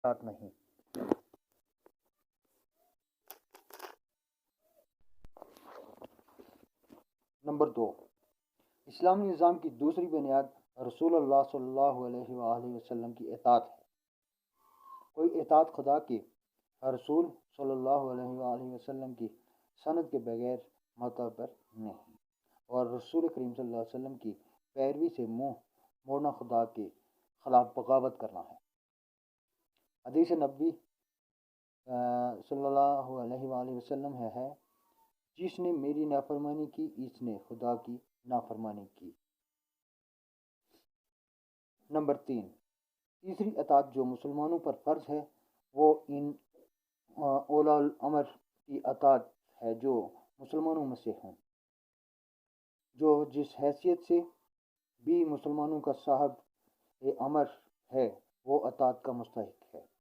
اطاعت نہیں۔ نمبر 2، اسلامی نظام کی دوسری بنیاد رسول اللہ صلی اللہ علیہ وآلہ وسلم کی اطاعت ہے۔ کوئی اطاعت خدا کے رسول صلی اللہ علیہ وآلہ وسلم کی سند کے بغیر معتبر نہیں، اور رسول کریم صلی اللہ علیہ وسلم کی پیروی سے منہ موڑنا خدا کے خلاف بغاوت کرنا ہے۔ حدیث نبی صلی اللہ علیہ وآلہ وسلم ہے، جس نے میری نافرمانی کی اس نے خدا کی نافرمانی کی۔ نمبر 3، تیسری اطاعت جو مسلمانوں پر فرض ہے وہ ان اولا الامر کی اطاعت ہے جو مسلمانوں میں سے ہوں، جو جس حیثیت سے بھی مسلمانوں کا صاحب امر ہے وہ اطاعت کا مستحق ہے۔